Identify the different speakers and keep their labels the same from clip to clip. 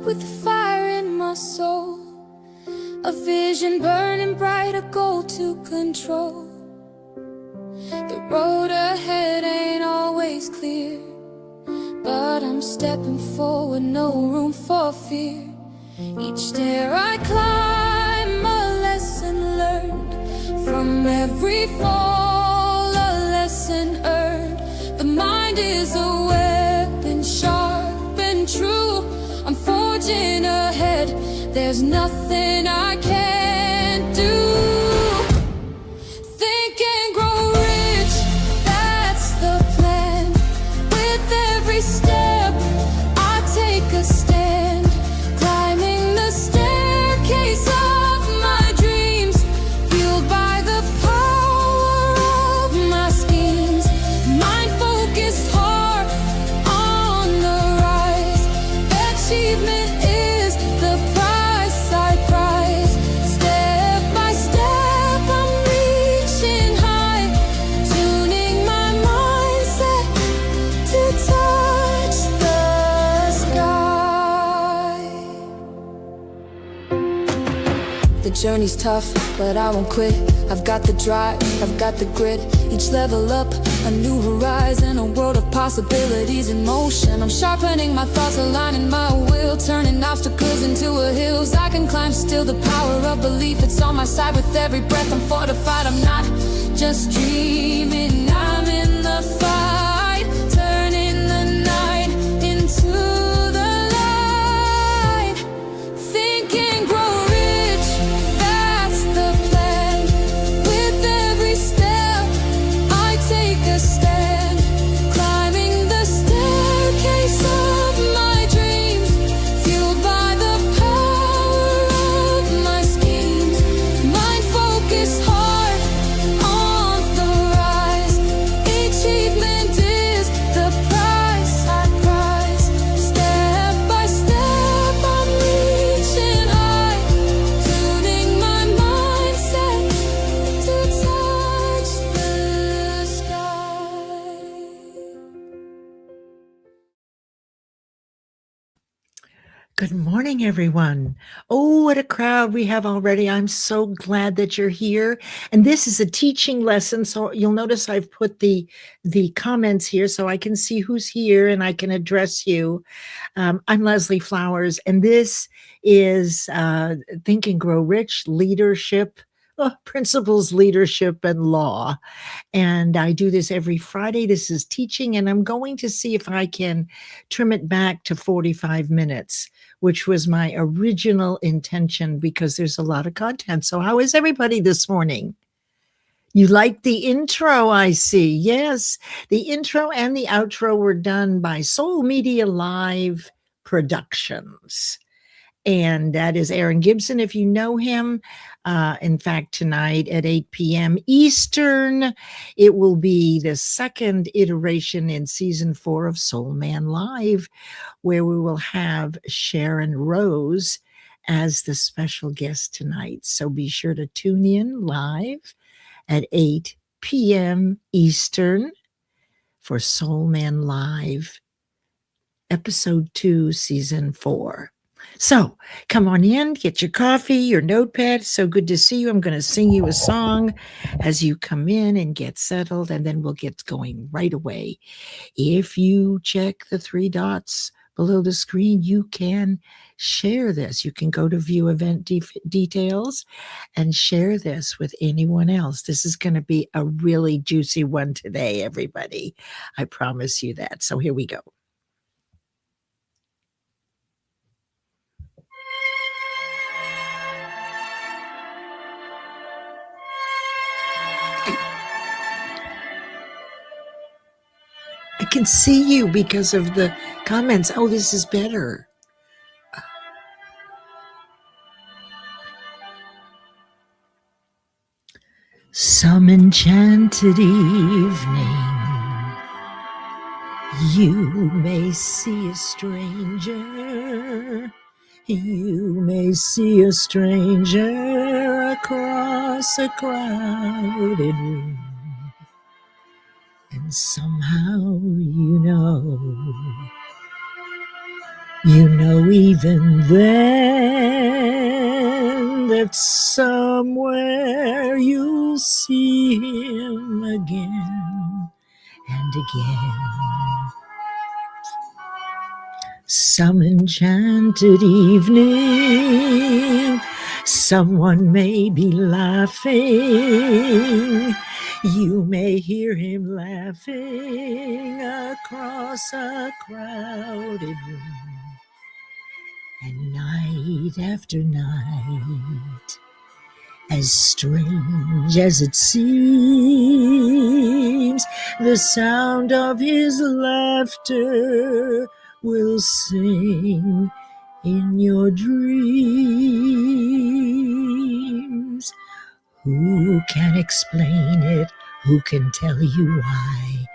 Speaker 1: with the fire in my soul, a vision burning bright, a goal to control. The road ahead ain't always clear, but I'm stepping forward, no room for fear. Each stair I climb, a lesson learned. From every fall, a lesson earned. The mind is a weapon, sharp and true. I'm forging ahead, there's nothing I can't do. Think and grow rich, that's the plan. With every step, I take a stand. Climbing the staircase of my dreams, fueled by the power of my schemes. Mind focused, heart on the rise. Achievement is the price I prize. Step by step, I'm reaching high, tuning my mindset to touch the sky. The journey's tough, but I won't quit. I've got the drive, I've got the grit. Each level up, a new horizon, a world of possibilities in motion. I'm sharpening my thoughts, aligning my will, turning obstacles into a hills I can climb still. The power of belief, it's on my side. With every breath I'm fortified. I'm not just dreaming, I'm in the fight, turning the night into the light. Think and grow rich, that's the plan. With every step, I take a stand. Climbing the staircase of my dreams, fueled by the power of my schemes. Mind focused, heart on the rise. Achievement is the price I prize. Step by step, I'm reaching high, tuning my mindset to touch the sky.
Speaker 2: Good morning, everyone. Oh, what a crowd we have already. I'm so glad that you're here. And this is a teaching lesson. So you'll notice I've put the comments here so I can see who's here and I can address you. I'm Leslie Flowers, and this is Think and Grow Rich, Leadership, Principles, Leadership, and Law. And I do this every Friday. This is teaching, and I'm going to see if I can trim it back to 45 minutes, which was my original intention because there's a lot of content. So how is everybody this morning? You like the intro, I see. Yes, the intro and the outro were done by Soul Media Live Productions. And that is Aaron Gibson, if you know him. In fact, tonight at 8 p.m. Eastern, it will be the second iteration in season 4 of Soul Man Live, where we will have Sharon Rose as the special guest tonight. So be sure to tune in live at 8 p.m. Eastern for Soul Man Live, episode 2, season 4. So come on in, get your coffee, your notepad. So good to see you. I'm going to sing you a song as you come in and get settled, and then we'll get going right away. If you check the 3 dots below the screen, you can share this. You can go to view event details and share this with anyone else. This is going to be a really juicy one today, everybody. I promise you that. So here we go. I can see you because of the comments. Oh, this is better. Some enchanted evening, you may see a stranger. You may see a stranger across a crowded room. And somehow you know You know even then that somewhere you'll see him again and again. Some enchanted evening, someone may be laughing. You may hear him laughing across a crowded room. And night after night, as strange as it seems, the sound of his laughter will sing in your dreams. Who can explain it? Who can tell you why?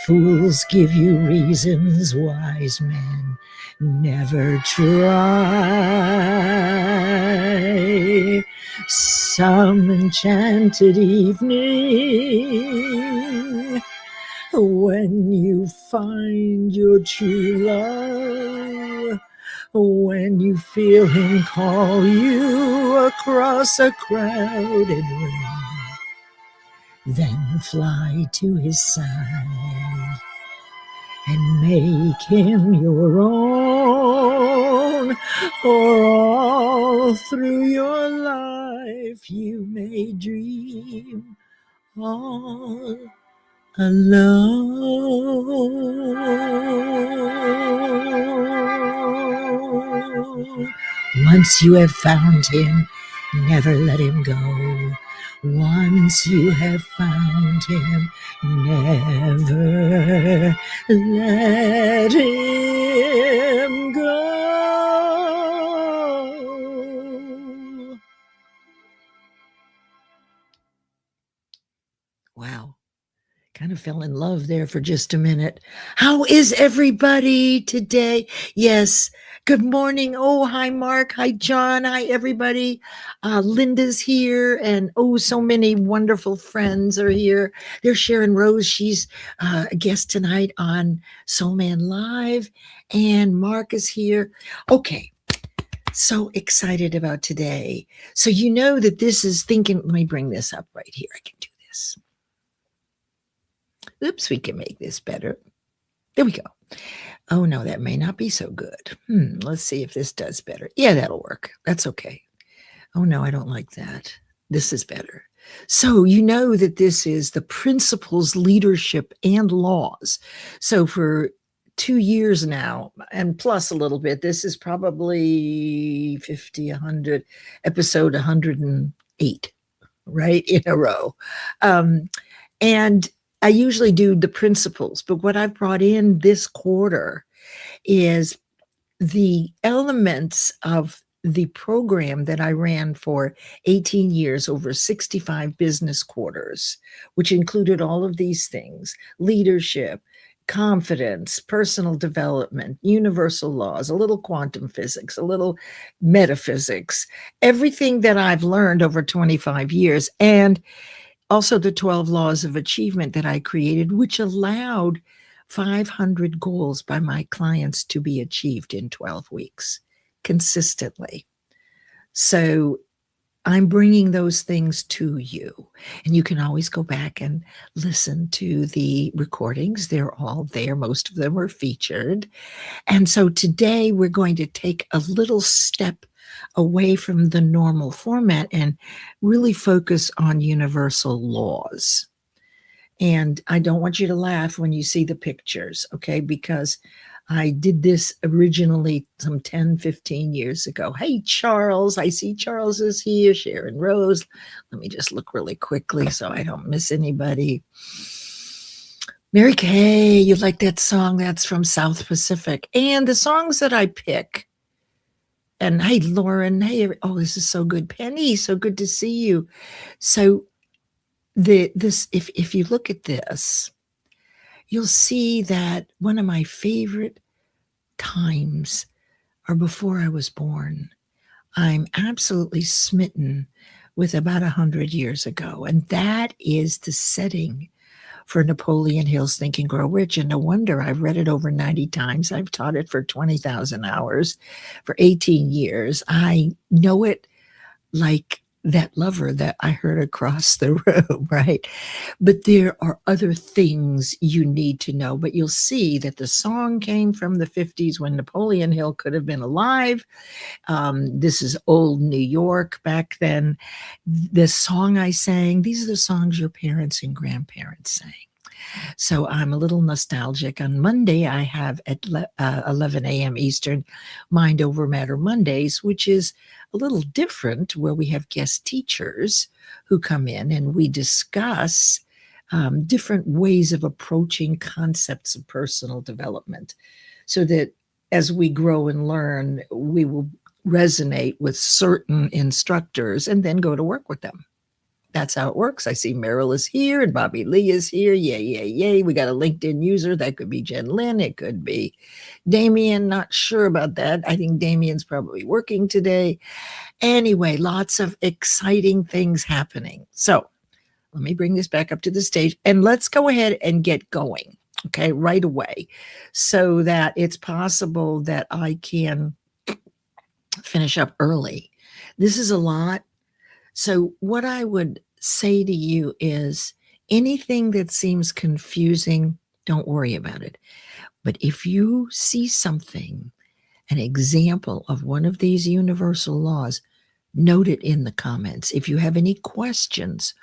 Speaker 2: Fools give you reasons, wise men never try. Some enchanted evening, when you find your true love, when you feel him call you across a crowded room, then fly to his side and make him your own. For all through your life you may dream all alone. Once you have found him, never let him go. Once you have found him, never let him go. Wow. Kind of fell in love there for just a minute. How is everybody today? Yes. Good morning. Oh, hi, Mark. Hi, John. Hi, everybody. Linda's here. And oh, so many wonderful friends are here. There's Sharon Rose. She's a guest tonight on Soul Man Live. And Mark is here. Okay. So excited about today. So you know that this is thinking, let me bring this up right here. I can do this. Oops, we can make this better. There we go. Oh, no, that may not be so good. Let's see if this does better. Yeah, that'll work. That's okay. Oh, no, I don't like that. This is better. So you know that this is the principles, leadership, and laws. So for 2 years now, and plus a little bit, this is probably 50, 100, episode 108, right, in a row. And I usually do the principles, but what I've brought in this quarter is the elements of the program that I ran for 18 years over 65 business quarters, which included all of these things: leadership, confidence, personal development, universal laws, a little quantum physics, a little metaphysics, everything that I've learned over 25 years, and also the 12 laws of achievement that I created, which allowed 500 goals by my clients to be achieved in 12 weeks consistently. So I'm bringing those things to you, and you can always go back and listen to the recordings. They're all there. Most of them are featured. And so today we're going to take a little step away from the normal format and really focus on universal laws. And I don't want you to laugh when you see the pictures, okay? Because I did this originally some 10, 15 years ago. Hey, Charles, I see Charles is here. Sharon Rose. Let me just look really quickly so I don't miss anybody. Mary Kay, you like that song? That's from South Pacific. And the songs that I pick. And hey, Lauren, hey, oh, this is so good. Penny, so good to see you. So if you look at this, you'll see that one of my favorite times are before I was born. I'm absolutely smitten with about 100 years ago. And that is the setting for Napoleon Hill's Think and Grow Rich. And no wonder I've read it over 90 times. I've taught it for 20,000 hours for 18 years. I know it like that lover that I heard across the room, right? But there are other things you need to know. But you'll see that the song came from the 50s when Napoleon Hill could have been alive. This is old New York back then. The song I sang, these are the songs your parents and grandparents sang. So I'm a little nostalgic. On Monday, I have at 11 a.m. Eastern, Mind Over Matter Mondays, which is a little different, where we have guest teachers who come in and we discuss different ways of approaching concepts of personal development, so that as we grow and learn, we will resonate with certain instructors and then go to work with them. That's how it works. I see Meryl is here and Bobby Lee is here. Yay, yay, yay. We got a LinkedIn user. That could be Jen Lynn. It could be Damien. Not sure about that. I think Damien's probably working today. Anyway, lots of exciting things happening. So let me bring this back up to the stage and let's go ahead and get going, okay, right away, so that it's possible that I can finish up early. This is a lot. So what I would say to you is, anything that seems confusing, don't worry about it. But if you see something, an example of one of these universal laws, note it in the comments. If you have any questions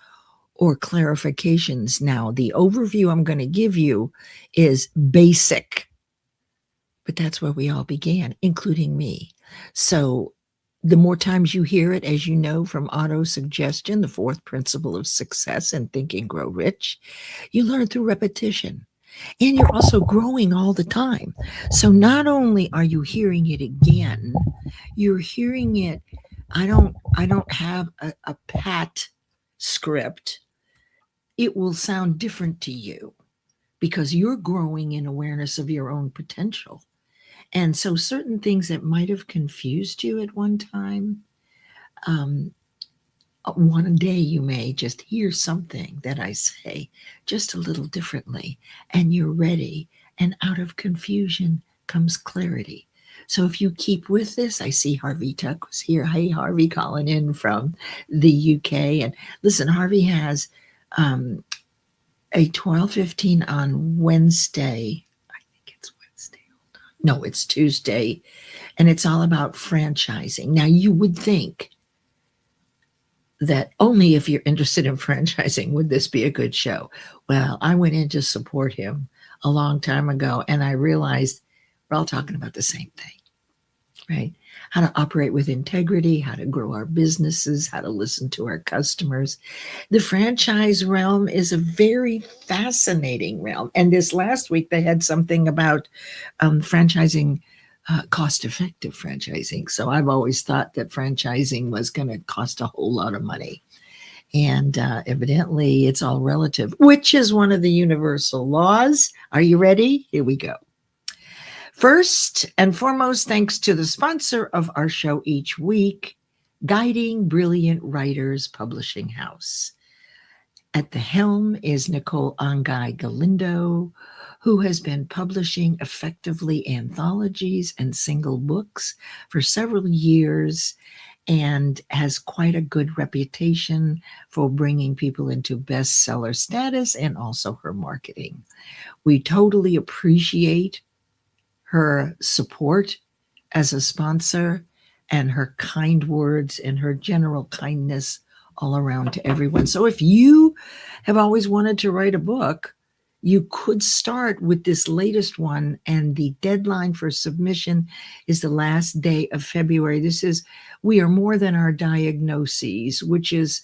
Speaker 2: or clarifications, now the overview I'm going to give you is basic, but that's where we all began, including me. So the more times you hear it, as you know from auto-suggestion, the fourth principle of success in Think and Grow Rich, you learn through repetition. And you're also growing all the time. So not only are you hearing it again, you're hearing it. I don't have a pat script. It will sound different to you because you're growing in awareness of your own potential. And so certain things that might have confused you at one time, one day you may just hear something that I say just a little differently, and you're ready. And out of confusion comes clarity. So if you keep with this, I see Harvey Tuck was here. Hey, Harvey, calling in from the UK. And listen, Harvey has a 12:15 on Wednesday. I think it's Wednesday. No, it's Tuesday. And it's all about franchising. Now, you would think that only if you're interested in franchising would this be a good show. Well, I went in to support him a long time ago, and I realized we're all talking about the same thing, right? How to operate with integrity, how to grow our businesses, how to listen to our customers. The franchise realm is a very fascinating realm. And this last week, they had something about franchising, cost-effective franchising. So I've always thought that franchising was going to cost a whole lot of money. And evidently, it's all relative, which is one of the universal laws. Are you ready? Here we go. First and foremost, thanks to the sponsor of our show each week, Guiding Brilliant Writers Publishing House. At the helm is 𝗙𝗏𝗏 Galindo, who has been publishing effectively anthologies and single books for several years and has quite a good reputation for bringing people into bestseller status and also her marketing. We totally appreciate her support as a sponsor and her kind words and her general kindness all around to everyone. So if you have always wanted to write a book, you could start with this latest one, and the deadline for submission is the last day of February. This is We Are More Than Our Diagnoses, which is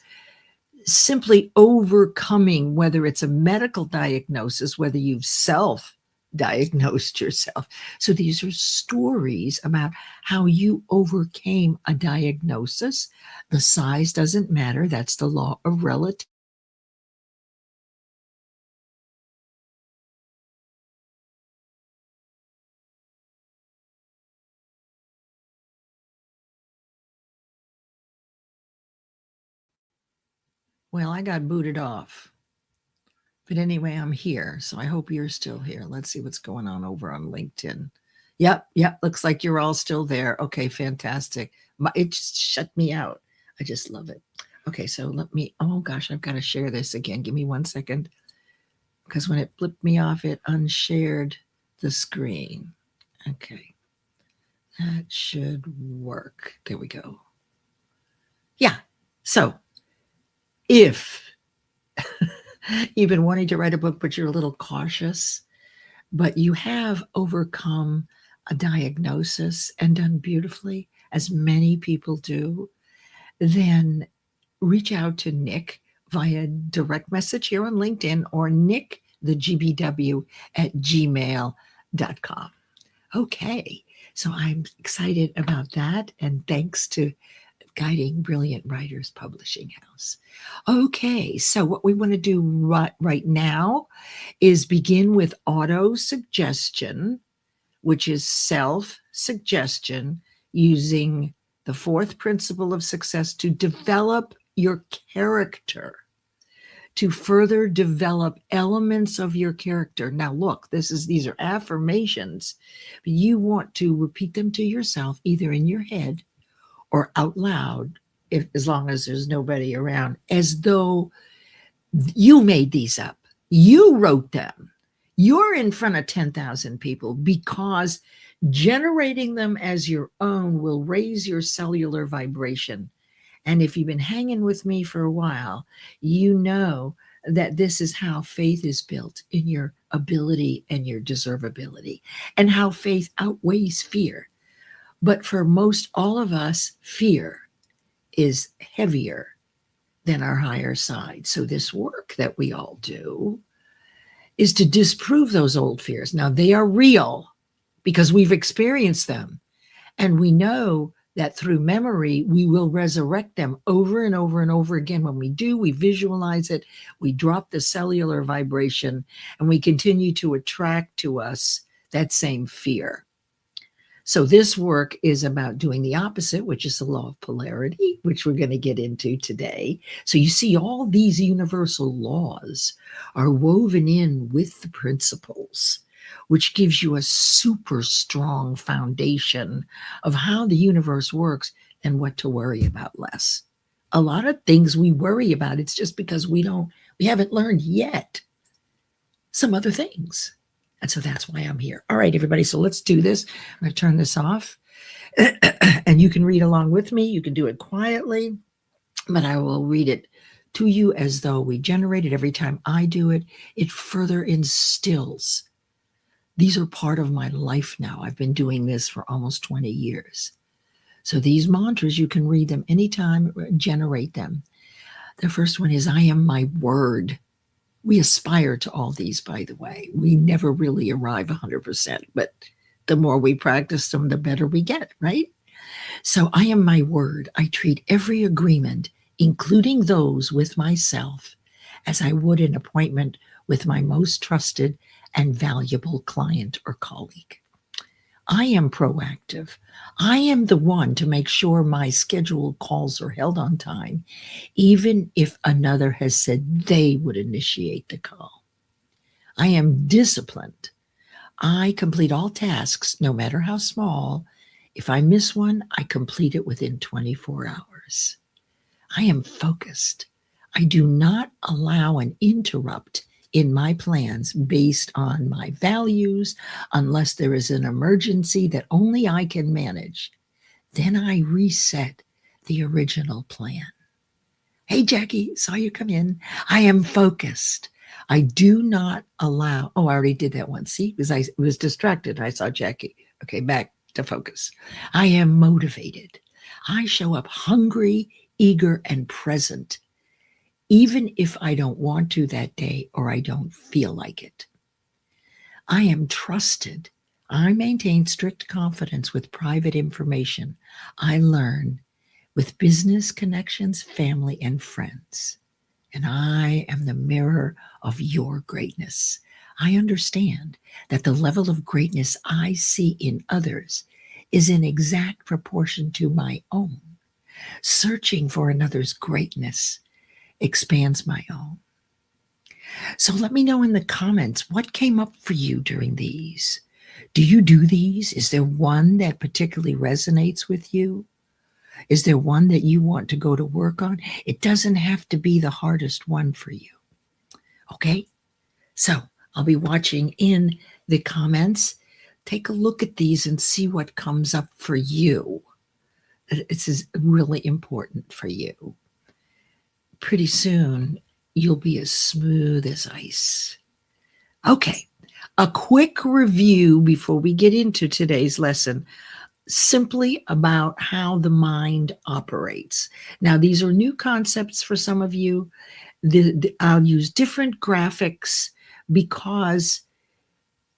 Speaker 2: simply overcoming, whether it's a medical diagnosis, whether you've self-diagnosed yourself. So these are stories about how you overcame a diagnosis. The size doesn't matter. That's the law of relativity. Well, I got booted off But anyway, I'm here. So I hope you're still here. Let's see what's going on over on LinkedIn. Yep. Looks like you're all still there. Okay, fantastic. It just shut me out. I just love it. Okay, so let me, oh gosh, I've got to share this again. Give me 1 second. Because when it flipped me off, it unshared the screen. Okay. That should work. There we go. Yeah. So if you've been wanting to write a book, but you're a little cautious, but you have overcome a diagnosis and done beautifully, as many people do, then reach out to Nick via direct message here on LinkedIn or Nick, the GBW at gmail.com. Okay, so I'm excited about that. And thanks to Guiding Brilliant Writers Publishing House. Okay, so what we want to do right now is begin with auto-suggestion, which is self-suggestion using the fourth principle of success to develop your character, to further develop elements of your character. Now, look, these are affirmations, but you want to repeat them to yourself, either in your head or out loud, as long as there's nobody around, as though you made these up. You wrote them. You're in front of 10,000 people, because generating them as your own will raise your cellular vibration. And if you've been hanging with me for a while, you know that this is how faith is built, in your ability and your deservability, and how faith outweighs fear. But for most all of us, fear is heavier than our higher side. So this work that we all do is to disprove those old fears. Now, they are real because we've experienced them. And we know that through memory, we will resurrect them over and over and over again. When we do, we visualize it, we drop the cellular vibration, and we continue to attract to us that same fear. So this work is about doing the opposite, which is the law of polarity, which we're going to get into today. So you see, all these universal laws are woven in with the principles, which gives you a super strong foundation of how the universe works and what to worry about less. A lot of things we worry about, it's just because we haven't learned yet some other things. And so that's why I'm here. All right, everybody, so let's do this. I'm going to turn this off. And you can read along with me. You can do it quietly, but I will read it to you as though we generate it. Every time I do it, it further instills. These are part of my life now. I've been doing this for almost 20 years. So these mantras, you can read them anytime, generate them. The first one is, I am my word. We aspire to all these, by the way. We never really arrive 100%, but the more we practice them, the better we get, right? So I am my word. I treat every agreement, including those with myself, as I would an appointment with my most trusted and valuable client or colleague. I am proactive. I am the one to make sure my scheduled calls are held on time, even if another has said they would initiate the call. I am disciplined. I complete all tasks, no matter how small. If I miss one, I complete it within 24 hours. I am focused. I do not allow an interrupt in my plans based on my values, unless there is an emergency that only I can manage. Then I reset the original plan. Hey, Jackie, saw you come in. I am focused. I do not allow, I already did that one. See, because I was distracted. I saw Jackie. Okay, back to focus. I am motivated. I show up hungry, eager, and present, even if I don't want to that day or I don't feel like it. I am trusted. I maintain strict confidence with private information I learn with business connections, family, and friends. And I am the mirror of your greatness. I understand that the level of greatness I see in others is in exact proportion to my own. Searching for another's greatness expands my own. So let me know in the comments what came up for you during these. Do you do these? Is there one that particularly resonates with you? Is there one that you want to go to work on? It doesn't have to be the hardest one for you. Okay? So I'll be watching in the comments. Take a look at these and see what comes up for you. This is really important for you. Pretty soon, you'll be as smooth as ice. Okay, a quick review before we get into today's lesson, simply about how the mind operates. Now, these are new concepts for some of you. I'll use different graphics because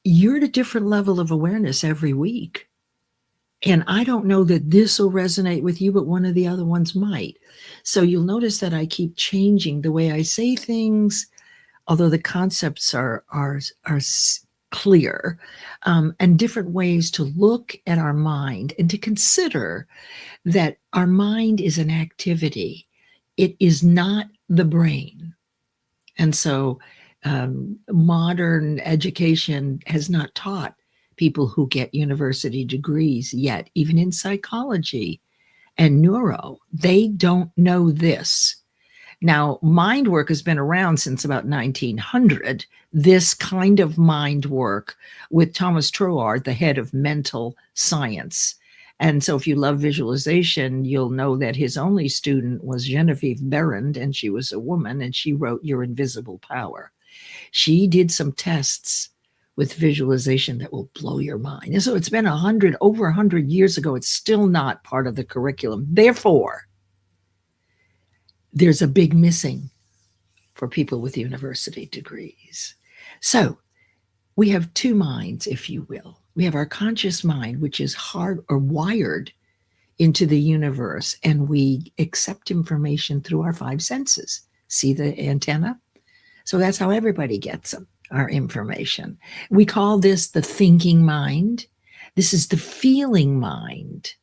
Speaker 2: you're at a different level of awareness every week. And I don't know that this will resonate with you, but one of the other ones might. So you'll notice that I keep changing the way I say things, although the concepts are clear, and different ways to look at our mind and to consider that our mind is an activity. It is not the brain. And so modern education has not taught people who get university degrees yet, even in psychology and neuro. They don't know this. Now, mind work has been around since about 1900, this kind of mind work with Thomas Troward, the head of mental science. And so if you love visualization, you'll know that his only student was Genevieve Behrend, and she was a woman, and she wrote Your Invisible Power. She did some tests with visualization that will blow your mind. And so it's been over 100 years ago. It's still not part of the curriculum. Therefore, there's a big missing for people with university degrees. So we have two minds, if you will. We have our conscious mind, which is hard or wired into the universe, and we accept information through our five senses. See the antenna? So that's how everybody gets them, our information. We call this the thinking mind. This is the feeling mind.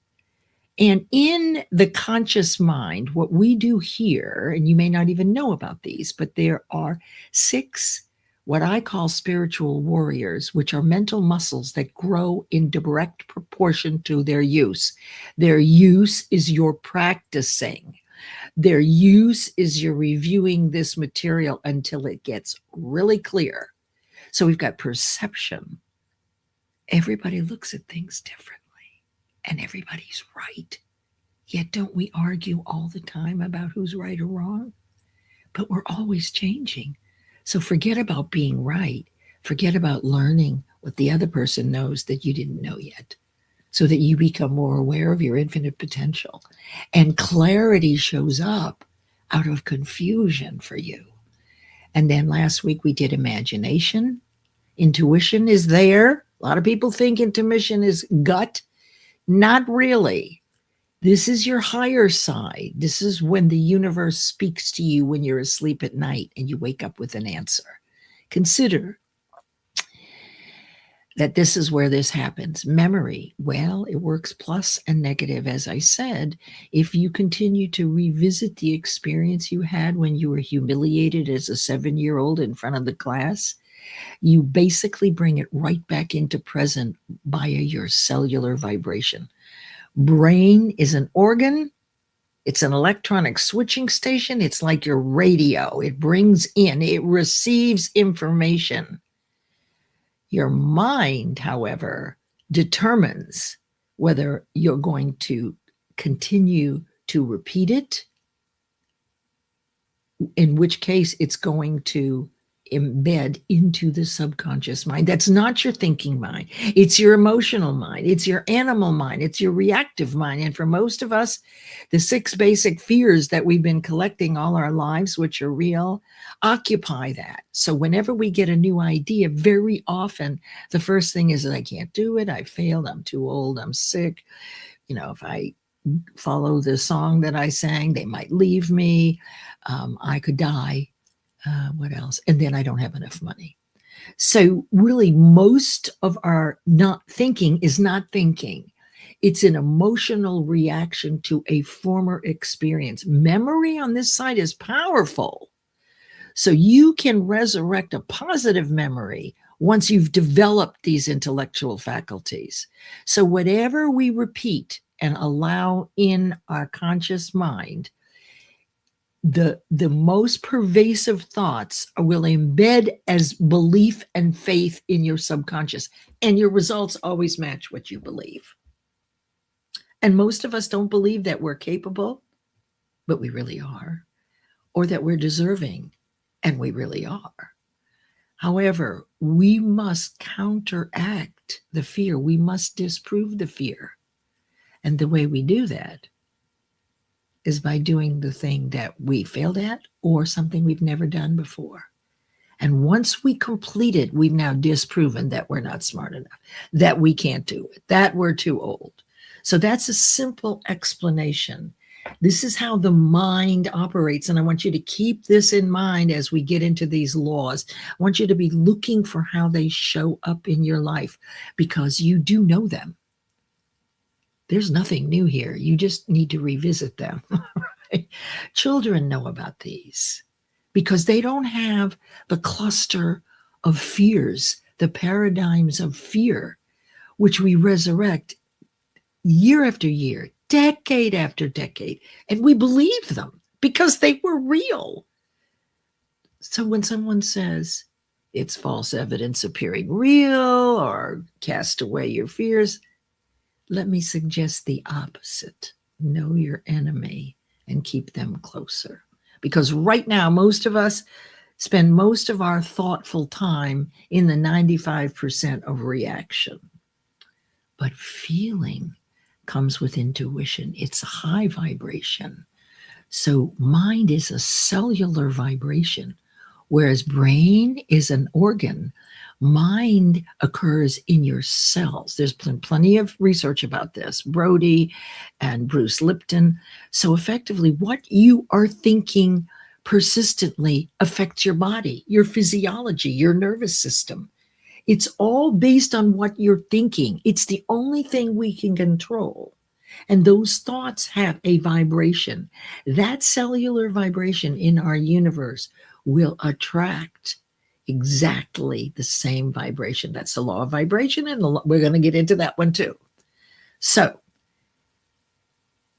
Speaker 2: And in the conscious mind, what we do here, and you may not even know about these, but there are 6 what I call spiritual warriors, which are mental muscles that grow in direct proportion to their use. Their use is your practicing. Their use is your reviewing this material until it gets really clear. So we've got perception. Everybody looks at things differently, and everybody's right. Yet don't we argue all the time about who's right or wrong? But we're always changing. So forget about being right. Forget about learning what the other person knows that you didn't know yet, so that you become more aware of your infinite potential. And clarity shows up out of confusion for you. And then last week we did imagination. Intuition is there. A lot of people think intuition is gut. Not really. This is your higher side. This is when the universe speaks to you when you're asleep at night and you wake up with an answer. Consider that this is where this happens. Memory, well, it works plus and negative. As I said, if you continue to revisit the experience you had when you were humiliated as a 7-year-old in front of the class, you basically bring it right back into present via your cellular vibration. Brain is an organ. It's an electronic switching station. It's like your radio. It brings in, it receives information. Your mind, however, determines whether you're going to continue to repeat it, in which case it's going to embed into the subconscious mind. That's not your thinking mind. It's your emotional mind. It's your animal mind. It's your reactive mind. And for most of us, the 6 basic fears that we've been collecting all our lives, which are real, occupy that. So whenever we get a new idea, very often the first thing is that I can't do it. I failed. I'm too old. I'm sick. You know, if I follow the song that I sang, they might leave me. I could die. What else? And then I don't have enough money. So really, most of our not thinking is not thinking. It's an emotional reaction to a former experience. Memory on this side is powerful. So you can resurrect a positive memory once you've developed these intellectual faculties. So whatever we repeat and allow in our conscious mind, the most pervasive thoughts will embed as belief and faith in your subconscious, and your results always match what you believe. And most of us don't believe that we're capable, but we really are, or that we're deserving, and we really are. However, we must counteract the fear. We must disprove the fear. And the way we do that is by doing the thing that we failed at or something we've never done before. And once we complete it, we've now disproven that we're not smart enough, that we can't do it, that we're too old. So that's a simple explanation. This is how the mind operates. And I want you to keep this in mind as we get into these laws. I want you to be looking for how they show up in your life, because you do know them. There's nothing new here. You just need to revisit them. Right? Children know about these because they don't have the cluster of fears, the paradigms of fear, which we resurrect year after year, decade after decade, and we believe them because they were real. So when someone says it's false evidence appearing real or cast away your fears, let me suggest the opposite. Know your enemy and keep them closer. Because right now, most of us spend most of our thoughtful time in the 95% of reaction. But feeling comes with intuition. It's a high vibration. So mind is a cellular vibration, whereas brain is an organ. Mind occurs in your cells. There's plenty of research about this, Brody and Bruce Lipton. So effectively, what you are thinking persistently affects your body, your physiology, your nervous system. It's all based on what you're thinking. It's the only thing we can control. And those thoughts have a vibration. That cellular vibration in our universe will attract exactly the same vibration. That's the law of vibration, and we're going to get into that one too. So,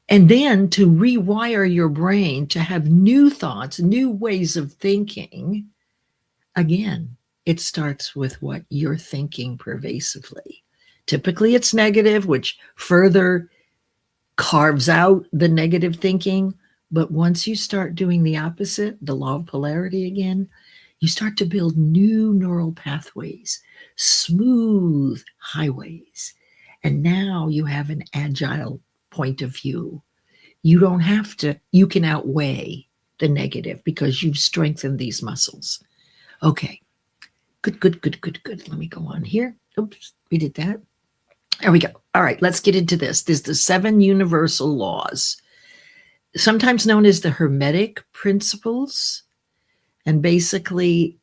Speaker 2: and then to rewire your brain to have new thoughts, new ways of thinking, again, it starts with what you're thinking pervasively. Typically, it's negative, which further carves out the negative thinking. But once you start doing the opposite, the law of polarity again, you start to build new neural pathways, smooth highways. And now you have an agile point of view. You don't have to, you can outweigh the negative because you've strengthened these muscles. Okay, good. Let me go on here. Oops, we did that. There we go. All right, let's get into this. There's the 7 universal laws, sometimes known as the Hermetic principles. And basically,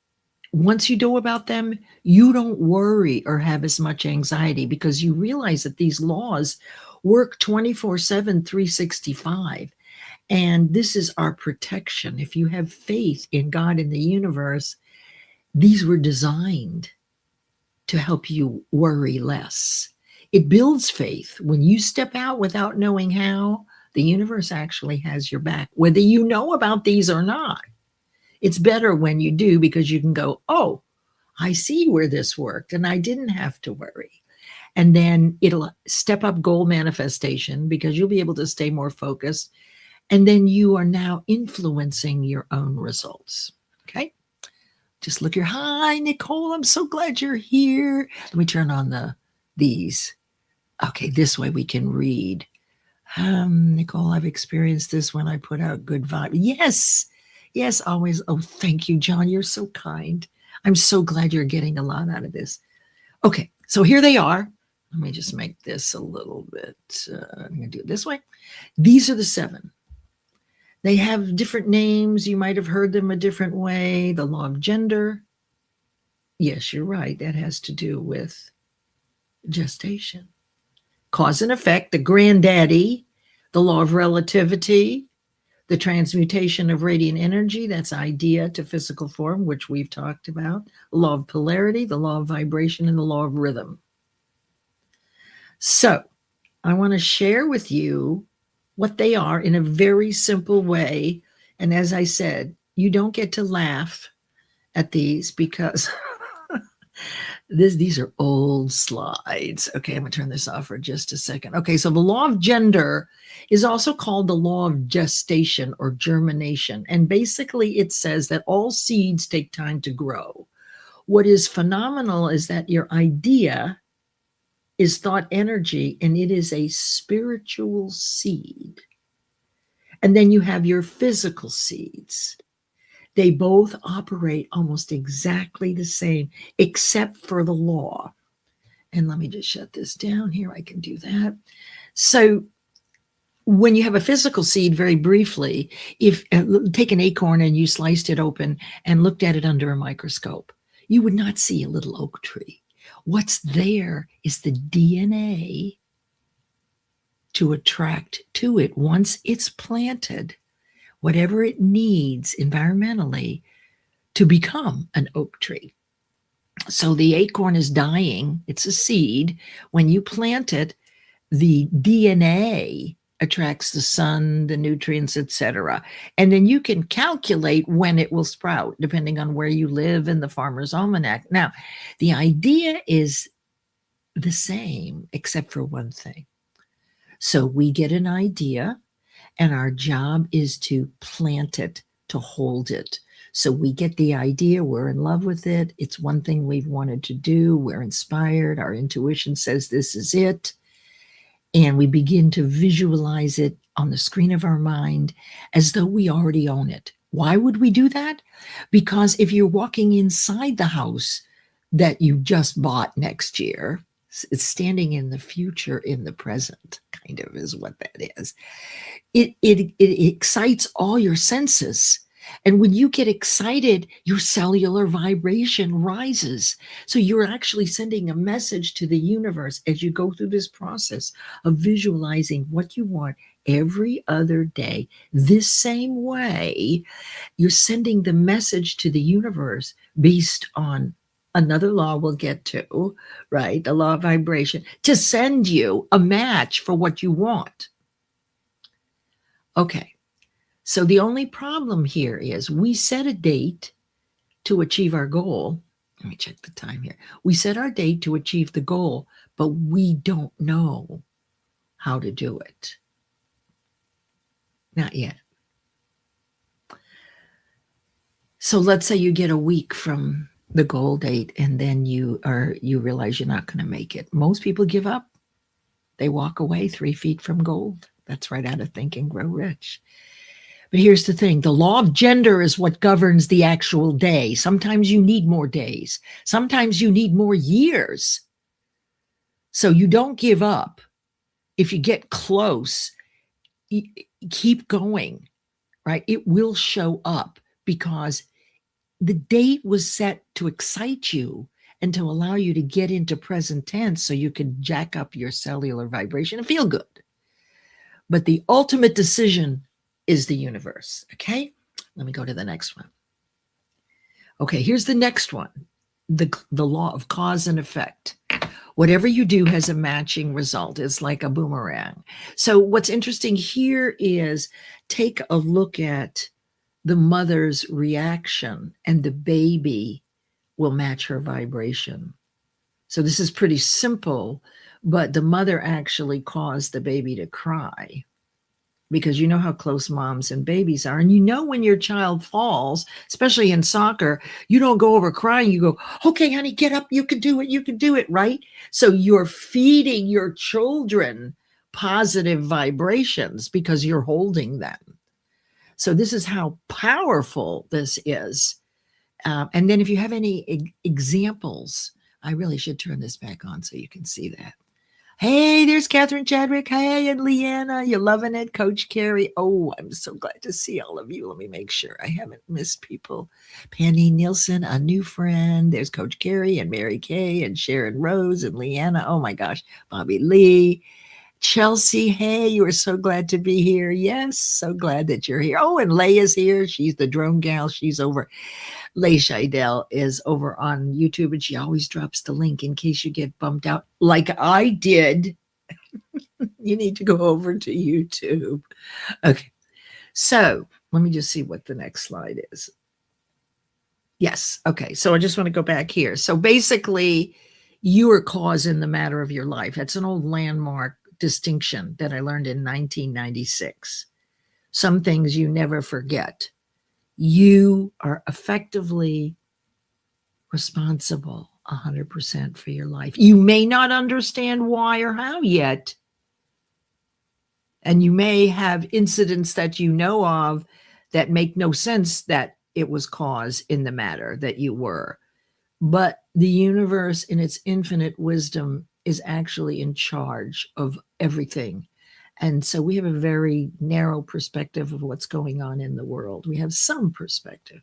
Speaker 2: once you know about them, you don't worry or have as much anxiety because you realize that these laws work 24/7, 365. And this is our protection. If you have faith in God and the universe, these were designed to help you worry less. It builds faith. When you step out without knowing how, the universe actually has your back, whether you know about these or not. It's better when you do because you can go, oh, I see where this worked and I didn't have to worry. And then it'll step up goal manifestation because you'll be able to stay more focused. And then you are now influencing your own results. Okay. Just look here. Hi, Nicole. I'm so glad you're here. Let me turn on these. Okay. This way we can read. Nicole, I've experienced this when I put out good vibe. Yes, always. Oh, thank you, John. You're so kind. I'm so glad you're getting a lot out of this. Okay, so here they are. Let me just make this a little bit, I'm going to do it this way. These are the 7. They have different names. You might have heard them a different way. The law of gender. Yes, you're right. That has to do with gestation. Cause and effect, the granddaddy, the law of relativity, The transmutation of radiant energy, that's idea to physical form, which we've talked about. The law of polarity, the law of vibration, and the law of rhythm. So I want to share with you what they are in a very simple way. And as I said, you don't get to laugh at these because these are old slides. Okay, I'm going to turn this off for just a second. Okay, so the law of gender is also called the law of gestation or germination. And basically it says that all seeds take time to grow. What is phenomenal is that your idea is thought energy, and it is a spiritual seed. And then you have your physical seeds. They both operate almost exactly the same, except for the law. And let me just shut this down here. I can do that. So when you have a physical seed, very briefly, if take an acorn and you sliced it open and looked at it under a microscope, you would not see a little oak tree. What's there is the DNA to attract to it once it's planted whatever it needs environmentally to become an oak tree. So the acorn is dying. It's a seed. When you plant it, the DNA attracts the sun, the nutrients, etc. And then you can calculate when it will sprout, depending on where you live in the Farmer's Almanac. Now, the idea is the same, except for one thing. So we get an idea, and our job is to plant it, to hold it. So we get the idea, we're in love with it. It's one thing we've wanted to do. We're inspired. Our intuition says this is it. And we begin to visualize it on the screen of our mind as though we already own it. Why would we do that? Because if you're walking inside the house that you just bought next year, it's standing in the future in the present, kind of is what that is. It excites all your senses. And when you get excited, your cellular vibration rises. So you're actually sending a message to the universe as you go through this process of visualizing what you want every other day. This same way, you're sending the message to the universe based on another law we'll get to, right? The law of vibration, to send you a match for what you want. Okay. So the only problem here is we set a date to achieve our goal. Let me check the time here. We set our date to achieve the goal, but we don't know how to do it. Not yet. So let's say you get a week from the goal date and then you realize you're not going to make it. Most people give up. They walk away 3 feet from gold. That's right out of Think and Grow Rich. But here's the thing. The law of gender is what governs the actual day. Sometimes you need more days. Sometimes you need more years. So you don't give up. If you get close, keep going, right? It will show up because the date was set to excite you and to allow you to get into present tense so you can jack up your cellular vibration and feel good. But the ultimate decision is the universe. Okay, let me go to the next one. Okay, here's the next one. The law of cause and effect. Whatever you do has a matching result. It's like a boomerang. So what's interesting here is take a look at the mother's reaction, and the baby will match her vibration. So this is pretty simple, but the mother actually caused the baby to cry, because you know how close moms and babies are. And you know when your child falls, especially in soccer, you don't go over crying. You go, okay, honey, get up. You can do it, right? So you're feeding your children positive vibrations because you're holding them. So this is how powerful this is. And then if you have any examples, I really should turn this back on so you can see that. Hey, there's Catherine Chadwick. Hey, and Leanna, you're loving it. Coach Carrie. Oh, I'm so glad to see all of you. Let me make sure I haven't missed people. Penny Nielsen, a new friend. There's Coach Carrie and Mary Kay and Sharon Rose and Leanna. Oh my gosh, Bobby Lee. Chelsea, hey, you are so glad to be here. Yes, so glad that you're here. Oh, and Leia's here. She's the drone gal. She's over. 𝗟𝗓𝗓 is over on YouTube, and she always drops the link in case you get bumped out like I did. You need to go over to YouTube. Okay, so let me just see what the next slide is. Yes, okay, so I just want to go back here. So basically, you are cause in the matter of your life. That's an old landmark distinction that I learned in 1996. Some things you never forget. You are effectively responsible 100% for your life. You may not understand why or how yet. And you may have incidents that you know of that make no sense that it was cause in the matter that you were. But the universe in its infinite wisdom is actually in charge of everything. And so we have a very narrow perspective of what's going on in the world. We have some perspective,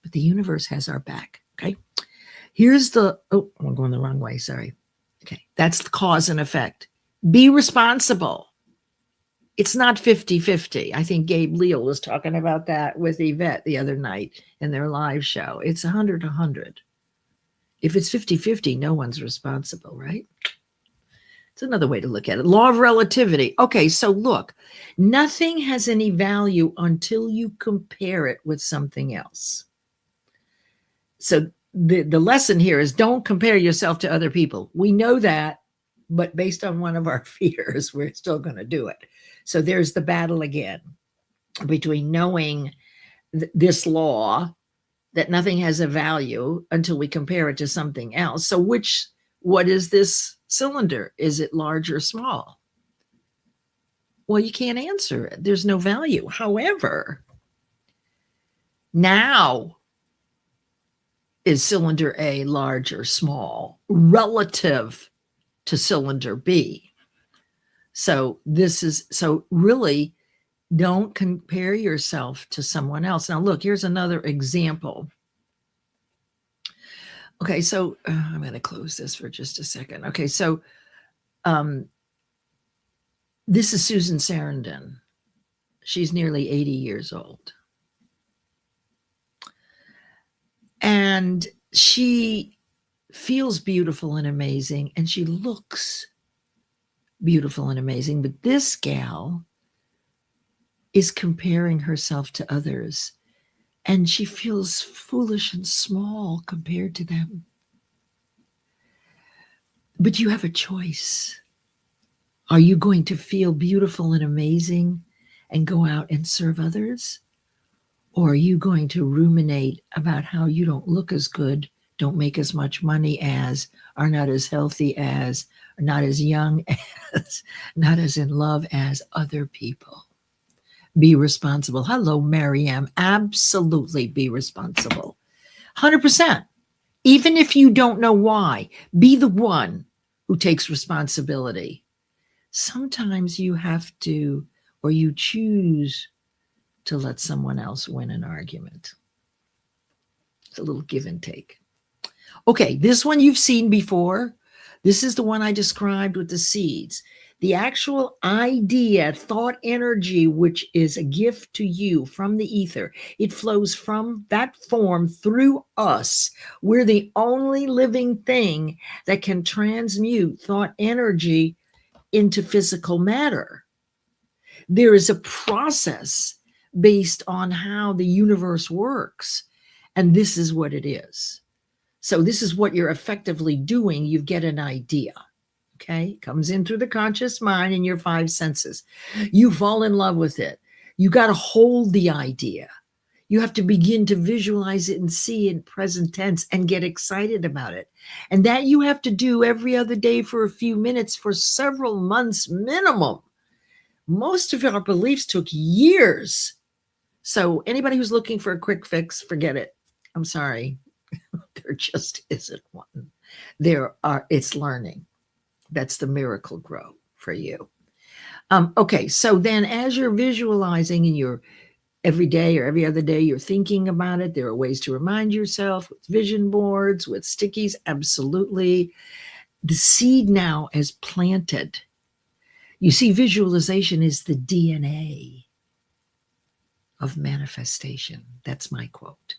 Speaker 2: but the universe has our back, okay? Here's the, oh, I'm going the wrong way, sorry. Okay, that's the cause and effect. Be responsible. It's not 50-50. I think Gabe Leal was talking about that with Yvette the other night in their live show. It's 100-100. If it's 50-50, no one's responsible, right? It's another way to look at it. Law of relativity. Okay, so look, nothing has any value until you compare it with something else. So the lesson here is don't compare yourself to other people. We know that, but based on one of our fears, we're still going to do it. So there's the battle again between knowing this law that nothing has a value until we compare it to something else. So what is this cylinder? Is it large or small? Well, you can't answer it. There's no value. However, now is cylinder A large or small relative to cylinder B? So really don't compare yourself to someone else. Now look, here's another example. Okay, so I'm going to close this for just a second. Okay, so this is Susan Sarandon. She's nearly 80 years old. And she feels beautiful and amazing, and she looks beautiful and amazing. But this gal is comparing herself to others, and she feels foolish and small compared to them. But you have a choice. Are you going to feel beautiful and amazing and go out and serve others? Or are you going to ruminate about how you don't look as good, don't make as much money as, are not as healthy as, are not as young as, not as in love as other people? Be responsible. Hello, Maryam. Absolutely be responsible. 100%. Even if you don't know why, be the one who takes responsibility. Sometimes you have to, or you choose to let someone else win an argument. It's a little give and take. Okay, this one you've seen before. This is the one I described with the seeds. The actual idea, thought energy, which is a gift to you from the ether, it flows from that form through us. We're the only living thing that can transmute thought energy into physical matter. There is a process based on how the universe works, and this is what it is. So this is what you're effectively doing. You get an idea. Okay, comes in through the conscious mind and your five senses. You fall in love with it. You got to hold the idea. You have to begin to visualize it and see it in present tense and get excited about it. And that you have to do every other day for a few minutes for several months minimum. Most of our beliefs took years. So anybody who's looking for a quick fix, forget it. I'm sorry. There just isn't one. It's learning. That's the miracle grow for you. Okay, so then as you're visualizing and you're every day or every other day, you're thinking about it, there are ways to remind yourself with vision boards, with stickies, absolutely. The seed now is planted. You see, visualization is the DNA of manifestation. That's my quote.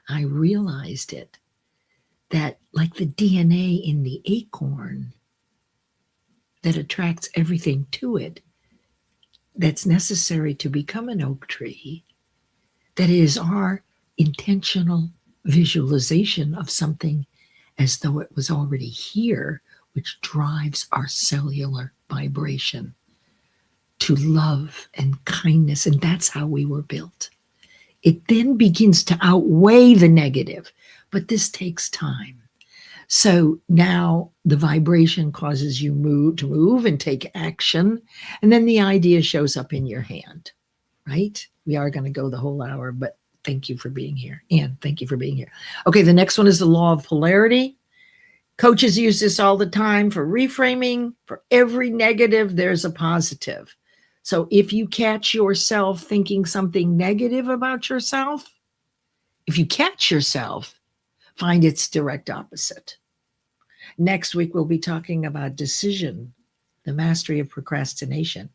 Speaker 2: I realized it, that like the DNA in the acorn that attracts everything to it that's necessary to become an oak tree, that is our intentional visualization of something as though it was already here, which drives our cellular vibration to love and kindness. And that's how we were built. It then begins to outweigh the negative, but this takes time. So now the vibration causes you to move and take action. And then the idea shows up in your hand, right? We are going to go the whole hour, but thank you for being here. And thank you for being here. Okay, the next one is the law of polarity. Coaches use this all the time for reframing. For every negative, there's a positive. So if you catch yourself thinking something negative about yourself, if you catch yourself, find its direct opposite. Next week, we'll be talking about decision, the mastery of procrastination.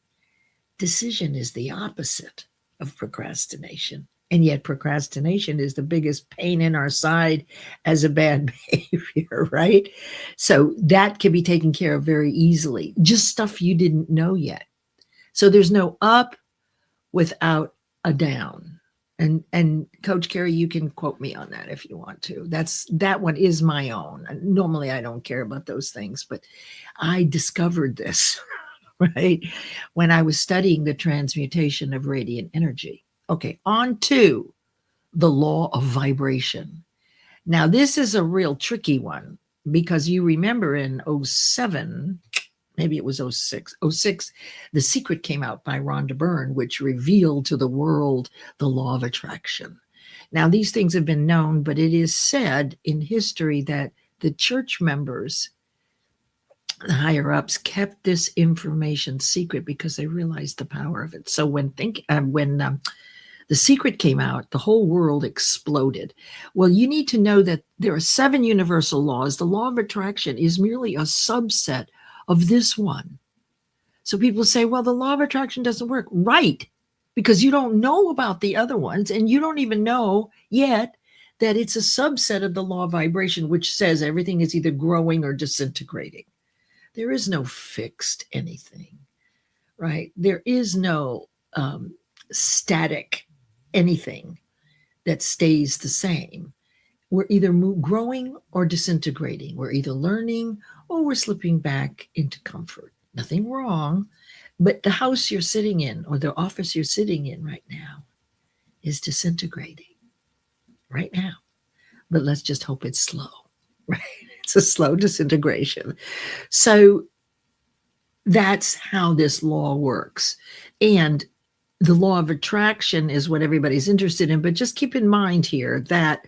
Speaker 2: Decision is the opposite of procrastination. And yet procrastination is the biggest pain in our side as a bad behavior, right? So that can be taken care of very easily. Just stuff you didn't know yet. So there's no up without a down. And Coach Carrie, you can quote me on that if you want to. That one is my own. Normally I don't care about those things, but I discovered this, right? When I was studying the transmutation of radiant energy. Okay, on to the law of vibration. Now, this is a real tricky one because you remember in 07, maybe it was 06, The Secret came out by Rhonda Byrne, which revealed to the world the law of attraction. Now, these things have been known, but it is said in history that the church members, the higher ups, kept this information secret because they realized the power of it. So when The Secret came out, the whole world exploded. Well, you need to know that there are 7 universal laws. The law of attraction is merely a subset of this one. So people say, well, the law of attraction doesn't work. Right, because you don't know about the other ones, and you don't even know yet that it's a subset of the law of vibration, which says everything is either growing or disintegrating. There is no fixed anything, right? There is no static anything that stays the same. We're either growing or disintegrating. We're either learning or we're slipping back into comfort. Nothing wrong, but the house you're sitting in or the office you're sitting in right now is disintegrating right now. But let's just hope it's slow, right? It's a slow disintegration. So that's how this law works. And the law of attraction is what everybody's interested in, but just keep in mind here that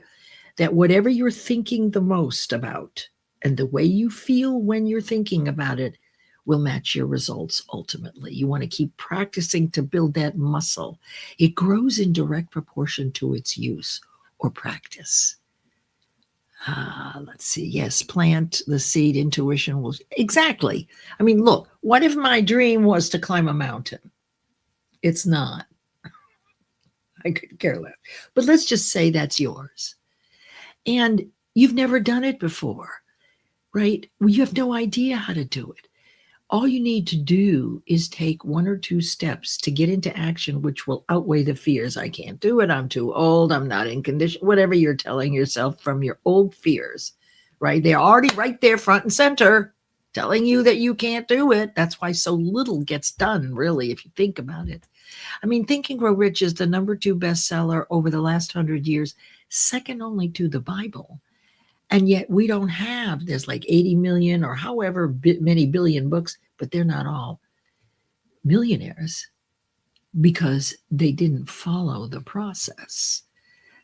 Speaker 2: whatever you're thinking the most about and the way you feel when you're thinking about it will match your results ultimately. You want to keep practicing to build that muscle. It grows in direct proportion to its use or practice. Let's see. Yes, plant the seed, intuition will. Exactly. I mean, look, what if my dream was to climb a mountain? It's not. I could care less. But let's just say that's yours. And you've never done it before, right? Well, you have no idea how to do it. All you need to do is take 1 or 2 steps to get into action, which will outweigh the fears. I can't do it. I'm too old. I'm not in condition. Whatever you're telling yourself from your old fears, right? They're already right there front and center telling you that you can't do it. That's why so little gets done, really, if you think about it. I mean, Think and Grow Rich is the #2 bestseller over the last 100 years, second only to the Bible. And yet we don't have, there's like 80 million or however many billion books, but they're not all millionaires because they didn't follow the process.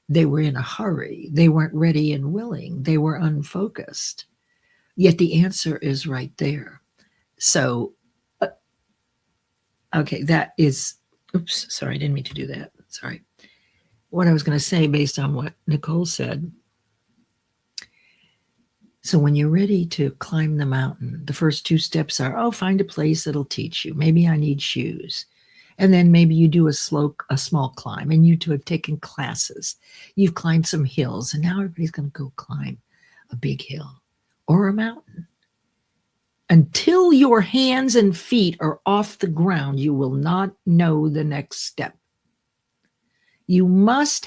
Speaker 2: They were in a hurry. They weren't ready and willing. They were unfocused. Yet the answer is right there. So, okay, that is, oops, sorry, I didn't mean to do that. Sorry. What I was going to say based on what Nicole said, So when you're ready to climb the mountain, the first two steps are, oh, find a place that'll teach you. Maybe I need shoes. And then maybe you do a small climb, and you two have taken classes. You've climbed some hills, and now everybody's going to go climb a big hill or a mountain. Until your hands and feet are off the ground, you will not know the next step. You must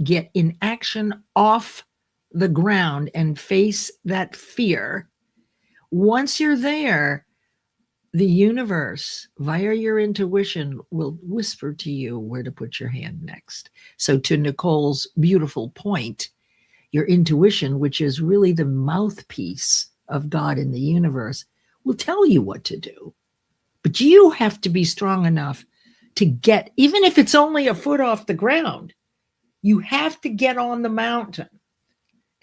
Speaker 2: get in action off the ground and face that fear. Once you're there, the universe, via your intuition, will whisper to you where to put your hand next. So to Nicole's beautiful point, your intuition, which is really the mouthpiece of God in the universe, will tell you what to do. But you have to be strong enough to get, even if it's only a foot off the ground, you have to get on the mountain.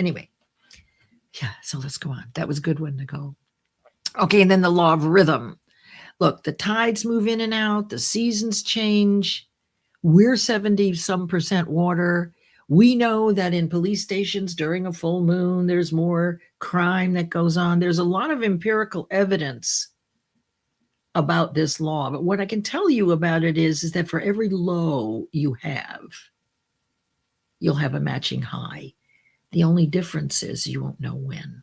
Speaker 2: Anyway, yeah, so let's go on. That was a good one, Nicole. Okay, and then the law of rhythm. Look, the tides move in and out, the seasons change. We're 70-some% water. We know that in police stations during a full moon, there's more crime that goes on. There's a lot of empirical evidence about this law. But what I can tell you about it is that for every low you have, you'll have a matching high. The only difference is you won't know when.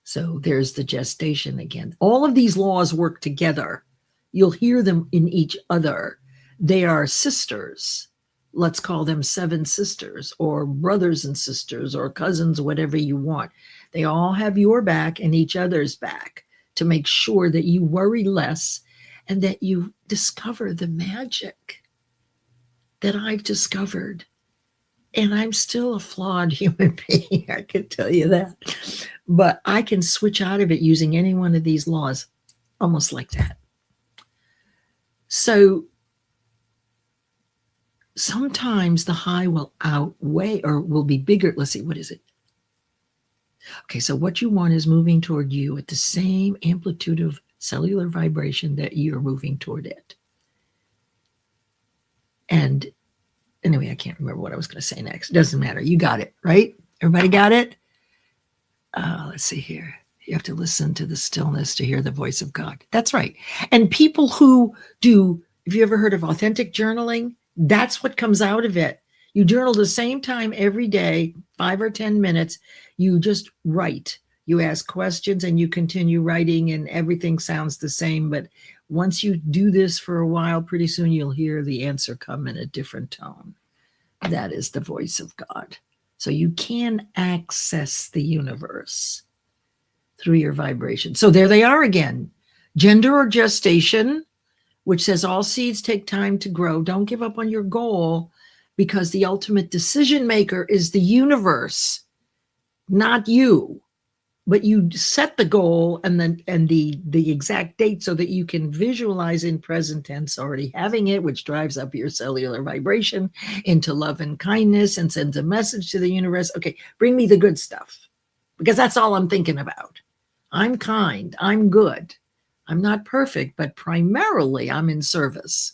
Speaker 2: So there's the gestation again. All of these laws work together. You'll hear them in each other. They are sisters. Let's call them 7 sisters or brothers and sisters or cousins, whatever you want. They all have your back and each other's back to make sure that you worry less and that you discover the magic that I've discovered. And I'm still a flawed human being, I can tell you that. But I can switch out of it using any one of these laws, almost like that. So sometimes the high will outweigh or will be bigger. Let's see, what is it? Okay, so what you want is moving toward you at the same amplitude of cellular vibration that you're moving toward it. And anyway, I can't remember what I was going to say next. Doesn't matter. You got it, right? Everybody got it? Let's see here. You have to listen to the stillness to hear the voice of God. That's right. And people who do, have you ever heard of authentic journaling? That's what comes out of it. You journal the same time every day, 5 or 10 minutes. You just write. You ask questions and you continue writing and everything sounds the same. But once you do this for a while, pretty soon you'll hear the answer come in a different tone. That is the voice of God. So you can access the universe through your vibration. So there they are again. Gender or gestation, which says all seeds take time to grow. Don't give up on your goal because the ultimate decision maker is the universe, not you. But you set the goal and the exact date so that you can visualize in present tense already having it, which drives up your cellular vibration into love and kindness and sends a message to the universe. Okay, bring me the good stuff because that's all I'm thinking about. I'm kind, I'm good. I'm not perfect, but primarily I'm in service.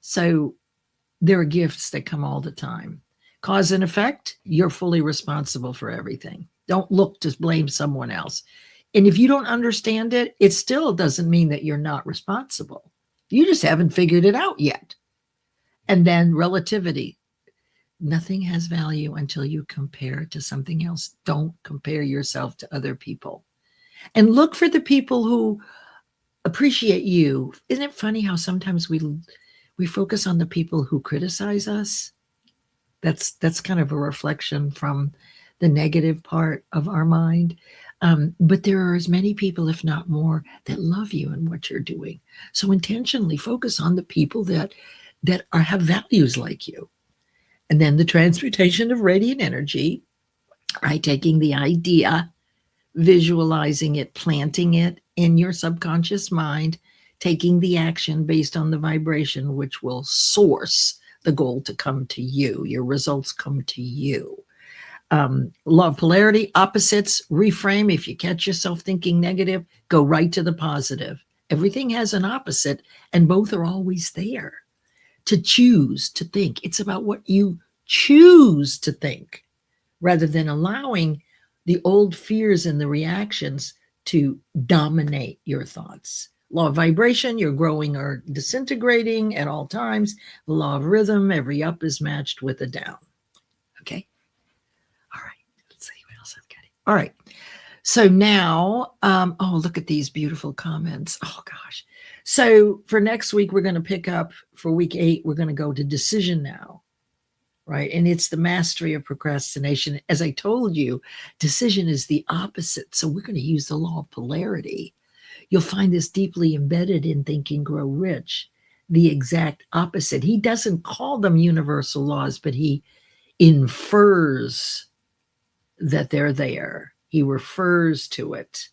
Speaker 2: So there are gifts that come all the time. Cause and effect, you're fully responsible for everything. Don't look to blame someone else. And if you don't understand it, it still doesn't mean that you're not responsible. You just haven't figured it out yet. And then relativity. Nothing has value until you compare it to something else. Don't compare yourself to other people. And look for the people who appreciate you. Isn't it funny how sometimes we focus on the people who criticize us? That's kind of a reflection from the negative part of our mind. But there are as many people, if not more, that love you and what you're doing. So intentionally focus on the people that have values like you. And then the transmutation of radiant energy, right? Taking the idea, visualizing it, planting it in your subconscious mind, taking the action based on the vibration, which will source the goal to come to you. Your results come to you. Law of polarity, opposites, reframe. If you catch yourself thinking negative, go right to the positive. Everything has an opposite and both are always there. To choose to think. It's about what you choose to think rather than allowing the old fears and the reactions to dominate your thoughts. Law of vibration, you're growing or disintegrating at all times. The law of rhythm, every up is matched with a down. Okay. All right. Let's see what else I've got. All right. So now, oh, look at these beautiful comments. Oh, gosh. So for next week, we're going to pick up for week 8, we're going to go to decision now, right? And it's the mastery of procrastination. As I told you, decision is the opposite. So we're going to use the law of polarity. You'll find this deeply embedded in Think and Grow Rich, the exact opposite. He doesn't call them universal laws, but he infers that they're there. He refers to it.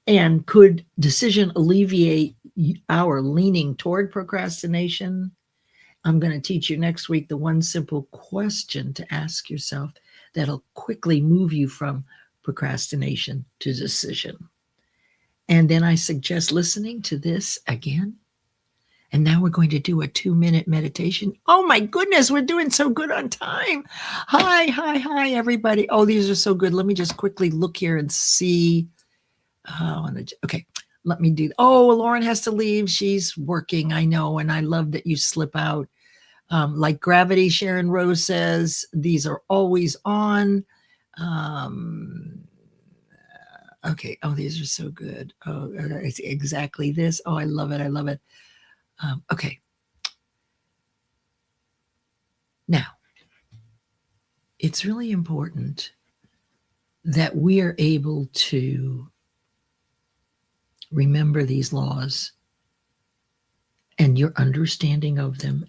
Speaker 2: And could decision alleviate our leaning toward procrastination? I'm going to teach you next week the one simple question to ask yourself that'll quickly move you from procrastination to decision. And then I suggest listening to this again. And now we're going to do a 2-minute meditation. Oh my goodness, we're doing so good on time. Hi, everybody. Oh, these are so good. Let me just quickly look here and see. Okay, let me do. Oh, Lauren has to leave. She's working, I know. And I love that you slip out. Like gravity, Sharon Rose says, these are always on. Okay. Oh, these are so good. Oh, it's exactly this. Oh, I love it. I love it. Okay. Now, it's really important that we are able to remember these laws and your understanding of them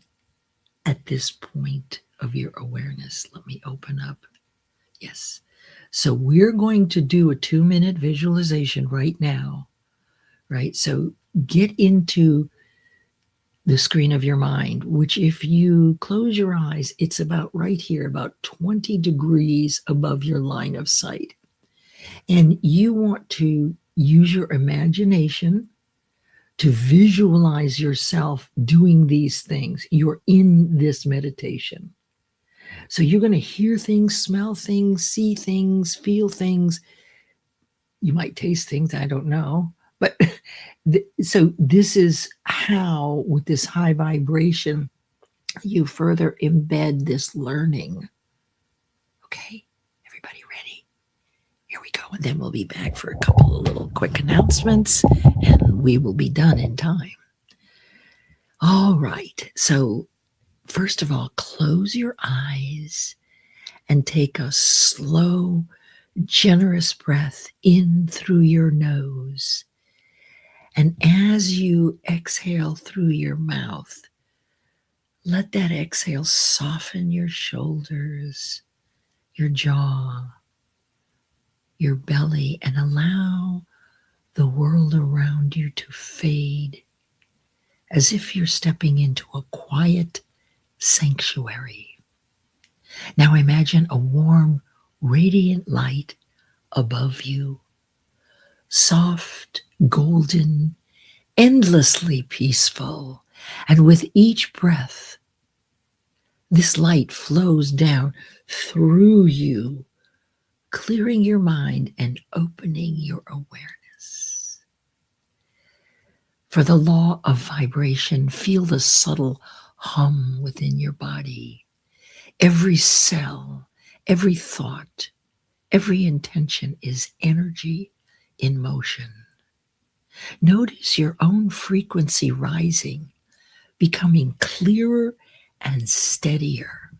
Speaker 2: at this point of your awareness. Let me open up. Yes. So we're going to do a 2-minute visualization right now, right? So get into the screen of your mind, which if you close your eyes, it's about right here, about 20 degrees above your line of sight. And you want to use your imagination to visualize yourself doing these things. You're in this meditation. So you're going to hear things, smell things, see things, feel things. You might taste things, I don't know. But so this is how, with this high vibration, you further embed this learning. Okay, everybody ready? Here we go. And then we'll be back for a couple of little quick announcements, and we will be done in time. All right. So first of all, close your eyes and take a slow, generous breath in through your nose. And as you exhale through your mouth, let that exhale soften your shoulders, your jaw, your belly, and allow the world around you to fade as if you're stepping into a quiet sanctuary. Now imagine a warm, radiant light above you, soft, golden, endlessly peaceful. And with each breath, this light flows down through you, clearing your mind and opening your awareness. For the law of vibration, feel the subtle hum within your body. Every cell, every thought, every intention is energy in motion. Notice your own frequency rising, becoming clearer and steadier.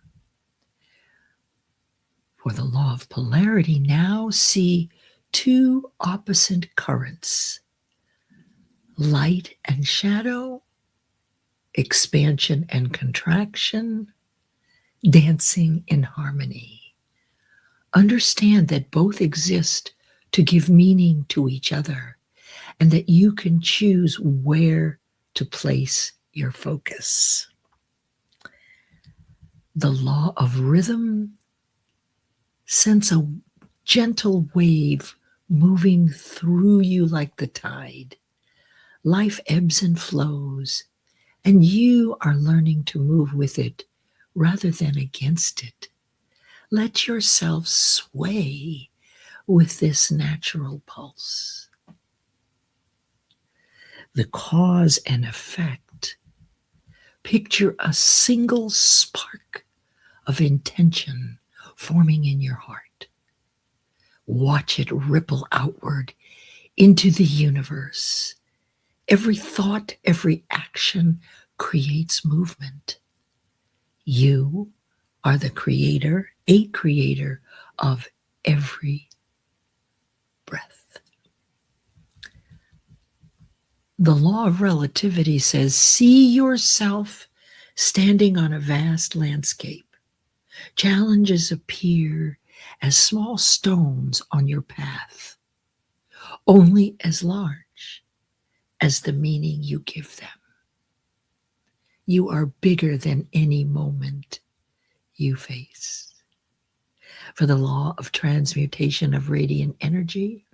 Speaker 2: For the law of polarity, now see 2 opposite currents, light and shadow, expansion and contraction, dancing in harmony. Understand that both exist to give meaning to each other, and that you can choose where to place your focus. The law of rhythm, sense a gentle wave moving through you like the tide. Life ebbs and flows, and you are learning to move with it rather than against it. Let yourself sway with this natural pulse. The cause and effect. Picture a single spark of intention forming in your heart. Watch it ripple outward into the universe. Every thought, every action creates movement. You are the creator, a creator of every breath. The law of relativity says, see yourself standing on a vast landscape. Challenges appear as small stones on your path, only as large as the meaning you give them. You are bigger than any moment you face. For the law of transmutation of radiant energy,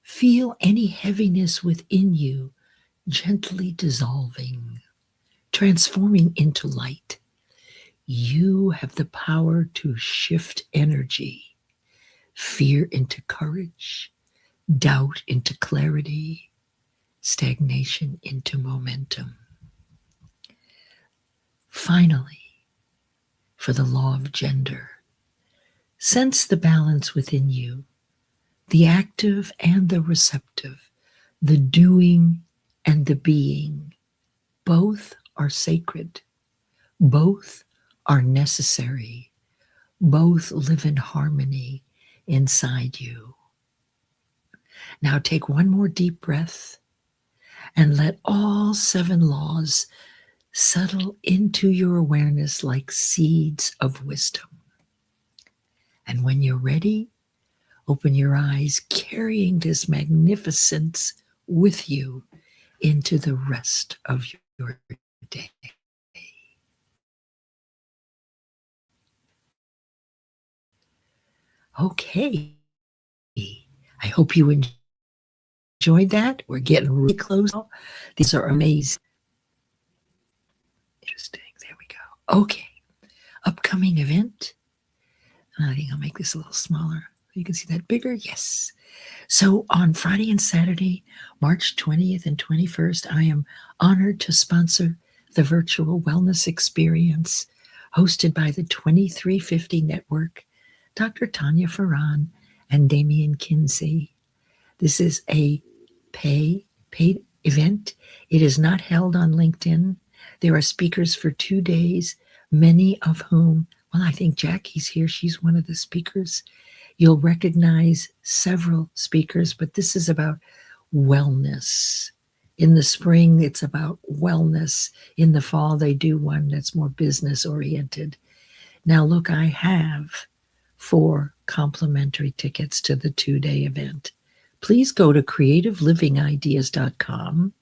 Speaker 2: feel any heaviness within you gently dissolving, transforming into light. You have the power to shift energy, fear into courage, doubt into clarity, stagnation into momentum. Finally, for the law of gender, sense the balance within you, the active and the receptive, the doing and the being. Both are sacred. Both are necessary. Both live in harmony inside you. Now take one more deep breath and let all 7 laws settle into your awareness like seeds of wisdom. And when you're ready, open your eyes, carrying this magnificence with you into the rest of your day. Okay. I hope you enjoyed that. We're getting really close now. These are amazing. Interesting. There we go. Okay. Upcoming event. I think I'll make this a little smaller. You can see that bigger. Yes. So on Friday and Saturday, March 20th and 21st, I am honored to sponsor the virtual wellness experience hosted by the 2350 Network, Dr. Tanya Farran and Damien Kinsey. This is a paid event. It is not held on LinkedIn. There are speakers for 2 days, many of whom, well, I think Jackie's here. She's one of the speakers. You'll recognize several speakers, but this is about wellness. In the spring, it's about wellness. In the fall, they do one that's more business-oriented. Now, look, I have 4 complimentary tickets to the 2-day event. Please go to creativelivingideas.com.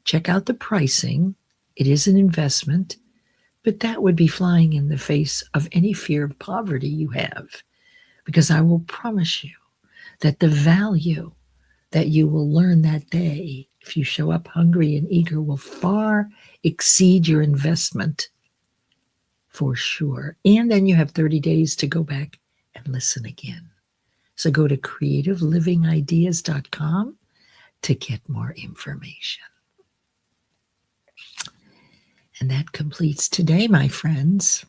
Speaker 2: Check out the pricing. It is an investment, but that would be flying in the face of any fear of poverty you have. Because I will promise you that the value that you will learn that day, if you show up hungry and eager, will far exceed your investment for sure. And then you have 30 days to go back and listen again. So go to creativelivingideas.com to get more information. And that completes today, my friends.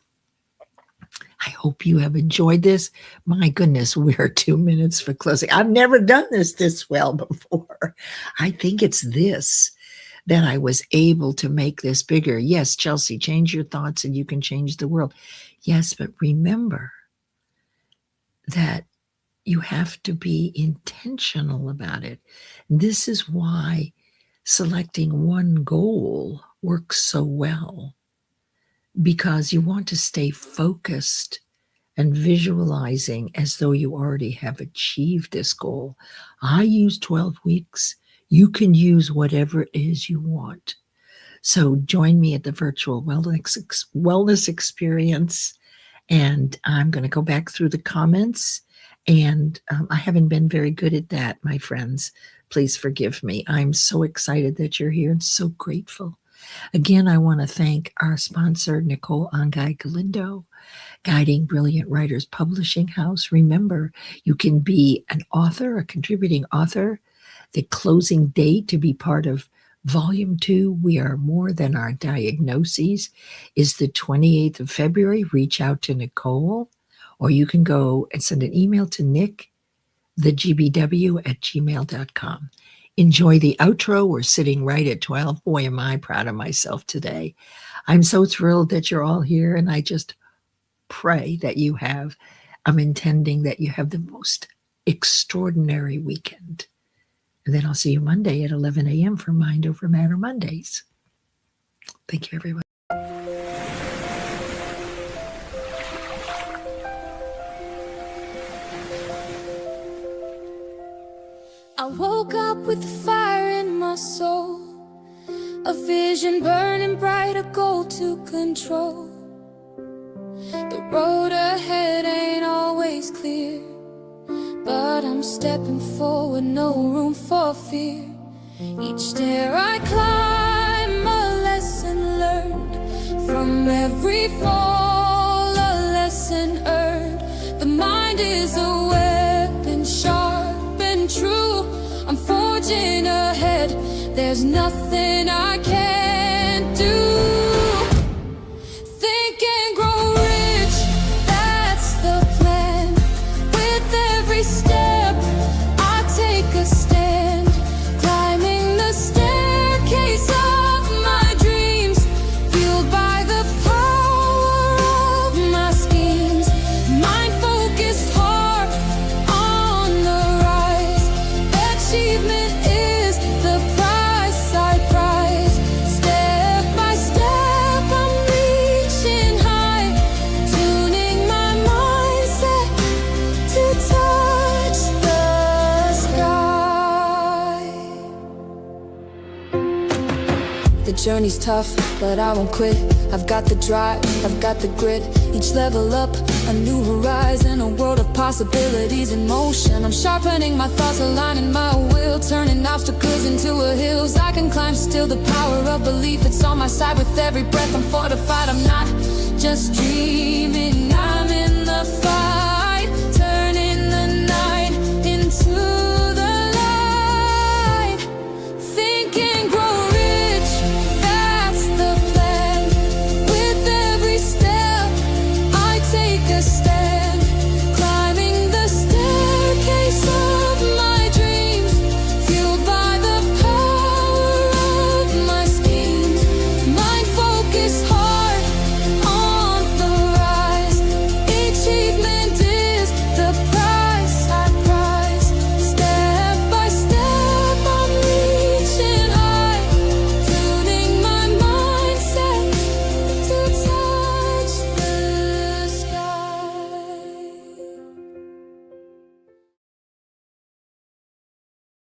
Speaker 2: I hope you have enjoyed this. My goodness, we're 2 minutes for closing. I've never done this well before. I think it's this that I was able to make this bigger. Yes, Chelsea, change your thoughts and you can change the world. Yes, but remember that you have to be intentional about it. This is why selecting one goal works so well. Because you want to stay focused and visualizing as though you already have achieved this goal. I use 12 weeks. You can use whatever it is you want. So join me at the virtual wellness experience. And I'm going to go back through the comments. And I haven't been very good at that, my friends. Please forgive me. I'm so excited that you're here and so grateful. Again, I want to thank our sponsor, 𝗙𝗏𝗏𝗡𝗏 Galindo, Guiding Brilliant Writers Publishing House. Remember, you can be an author, a contributing author. The closing date to be part of Volume 2, We Are More Than Our Diagnoses, is the 28th of February. Reach out to Nicole, or you can go and send an email to Nick, thegbw@gmail.com. Enjoy the outro. We're sitting right at 12. Boy, am I proud of myself today. I'm so thrilled that you're all here, and I just pray that I'm intending that you have the most extraordinary weekend. And then I'll see you Monday at 11 a.m. for Mind Over Matter Mondays. Thank you, everyone.
Speaker 1: I woke up with a fire in my soul, a vision burning bright, a goal to control. The road ahead ain't always clear, but I'm stepping forward, no room for fear. Each stair I climb, a lesson learned. From every fall, a lesson earned. The mind is a weapon, sharp and true. I'm forging ahead, there's nothing I can't do. Think and grow rich, that's the plan. With every step, I take a stand. Climbing the staircase of my dreams, fueled by the power of my schemes. Mind focused, heart on the rise. Achievement is the price I prize. Step by step, I'm reaching high, tuning my mindset to touch the sky. The journey's tough, but I won't quit. I've got the drive, I've got the grit. Each level up, a new horizon, a world of possibilities in motion. I'm sharpening my thoughts, aligning my will, turning obstacles into a hills I can climb still. The power of belief, it's on my side. With every breath I'm fortified, I'm not just dreaming, I'm in the fight.